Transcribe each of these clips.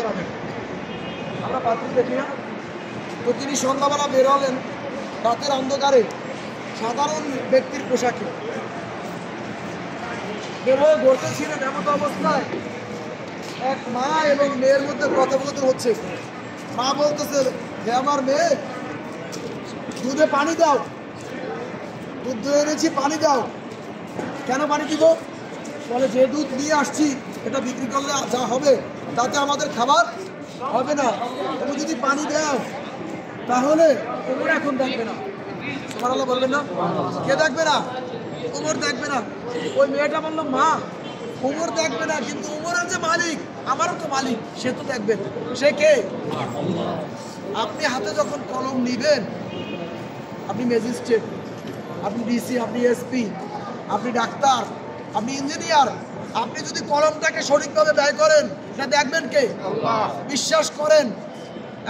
করাবেন। আমরা পাত্রী দেখি না। তো তিনি সন্ধ্যাবেলা বের হলেন রাতের অন্ধকারে সাধারণ ব্যক্তির পোশাকে বের হয়ে ঘুরতেছিলেন। এমন অবস্থায় এক মা এবং মেয়ের মধ্যে কথোপকথন হচ্ছে। মা বলতেছে, হে আমার মেয়ে, দুধে পানি দাও, দুধ দই এনেছি, পানি দাও। কেন পানি দিব? বলে যে দুধ নিয়ে আসছি এটা বিক্রি করলে যা হবে তাতে আমাদের খাবার হবে না, তুমি যদি পানি দাও তাহলে ওমর এখন দেখবে না। সুবহানাল্লাহ বলবেন না? কে দেখবে না? ওমর দেখবে না। ওই মেয়েটা বললো, মা ওমর দেখবে না, কিন্তু ওমরের যে মালিক আমারও তো মালিক, সে তো দেখবেন। সে কে? আপনি হাতে যখন কলম নিবেন, আপনি ম্যাজিস্ট্রেট, আপনি ডিসি, আপনি এসপি, আপনি ডাক্তার, আপনি ইঞ্জিনিয়ার, আপনি যদি কলমটাকে সঠিকভাবে ব্যয় করেন এটা দেখবেন কে? বিশ্বাস করেন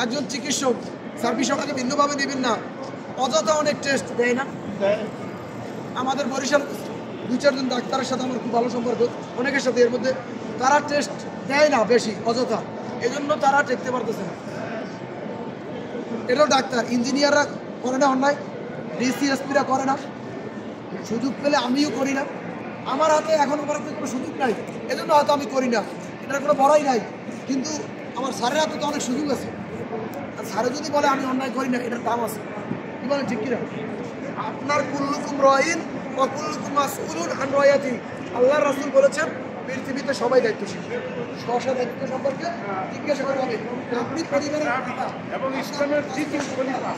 একজন চিকিৎসক স্যার বিষয়টাকে ভিন্নভাবে নেবেন না। অযথা অনেক টেস্ট দেয় না। আমাদের বরিশাল 2-4 জন ডাক্তারের সাথে আমার খুব ভালো সম্পর্ক, অনেকের সাথে, এর মধ্যে তারা টেস্ট দেয় না বেশি, অযথা, এজন্য তারা টেকতে পারতেছে না। এটাও ডাক্তার, ইঞ্জিনিয়াররা করে না অন্যায়, ডিসি এসপিরা করে না, সুযোগ পেলে আমিও করি না। আমার হাতে এখনো পর্যন্ত কোনো সুযোগ নাই, এজন্য হয়তো আমি করি না, এটার কোনো বড়াই নাই। কিন্তু আমার স্যারের হাতে তো অনেক সুযোগ আছে। আর স্যারে যদি বলে আমি অন্যায় করি না, এটার দাম আছে। কি বলেন, ঠিক কিনা? আপনার কুল্লুকুম রাইন ওয়া কুল্লুকুম মাসউলুন আন রায়াতি, আল্লাহর রাসূল বলেছেন পৃথিবীতে সবাই দায়িত্বশীল, স্ব দায়িত্ব সম্পর্কে জিজ্ঞাসা করা হবে। আপনি পরিবারের পিতা এবং ইসলামের দ্বিতীয় খলিফা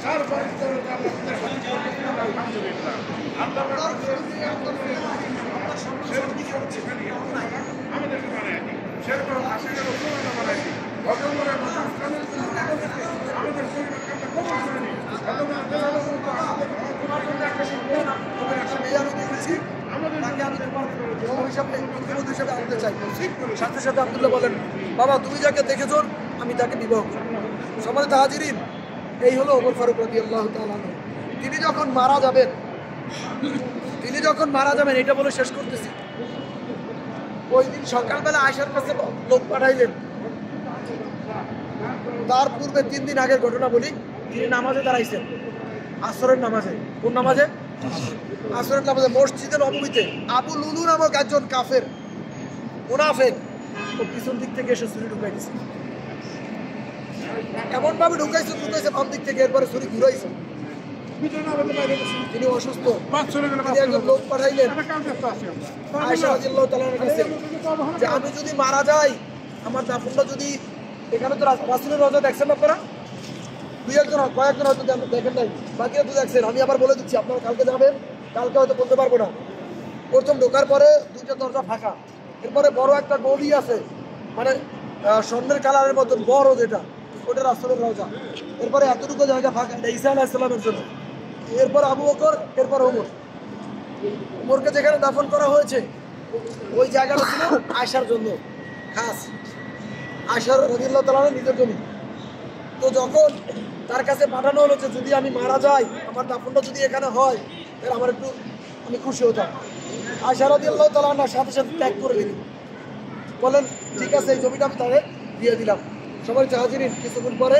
চার আমাদেরকে বানায় সেরকম হাসিনের রসুলনা বানায় ভগবানের আমাদের সাথে সাথে আব্দুল্লাহ বলেন, বাবা তুমি যাকে দেখেছো আমি তাকে বিবাহ করি। সম্মানিত হাজিরিন, এই হলো ওমর ফারুক রাদিয়াল্লাহু তাআলা। তিনি যখন মারা যাবেন এটা বলে শেষ করতেছি। ওই দিন সকালবেলা আয়েশার কাছে লোক পাঠাইলেন। তার পূর্বে 3 দিন আগের ঘটনা বলি। তিনি নামাজে দাঁড়াইছেন, আসরের নামাজে। কোন নামাজে? আসরের নামাজে মসজিদে নববীতে। আবু লুলু নামক একজন কাফের মুনাফিক ও পিছন দিক থেকে এসে ছুরি ঢুকাই দিয়েছে। এমন ভাবে ঢুকাইছে বাম দিক থেকে, এরপরে ছুরি ঘুরাইছে। তিনি অসুস্থ, তিনি একজন লোক পাঠাইলেন আয়েশা রাদিয়াল্লাহু তাআলার কাছে যে আমি যদি মারা যাই, আমার দাফনটা যদি, এখানে তো রাসূলের রওজা দেখছেন আপনারা, কয়েকজন হয়তো দেখেন নাই, বাকিরা তো দেখছেন। আমি আবার বলে দিচ্ছি, আপনারা কালকে যাবেন, কালকে হয়তো বলতে পারবো না। প্রথম ঢোকার পরে 2টা দরজা ফাঁকা, এরপরে বড় একটা গলি আছে, মানে স্বর্ণের কালারের মতন বড়, যেটা ওটা রাসূলের রওজা। এরপরে এতটুকু জায়গা ফাঁকা, এটা ঈসা আলাইহিস সালামের জন্য। এরপর আবু বকর, এরপর ওমরকে যেখানে দাফন করা হয়েছে ওই জায়গাটা ছিল আয়েশার জন্য খাস, আয়েশা রাদিয়াল্লাহু তাআলা নিজের জমি। তো যখন তার কাছে পাঠানো হলো যে যদি আমি মারা যাই, আমার দাফনটা যদি এখানে হয় তাহলে আমার একটু, আমি খুশি হতাম। আয়েশা রাদিয়াল্লাহু তাআলা সাথে সাথে ত্যাগ করে দিলেন, বলেন ঠিক আছে এই জমিটা আমি তাদের দিয়ে দিলাম। সবাই হাজিরিন, কিছুক্ষণ পরে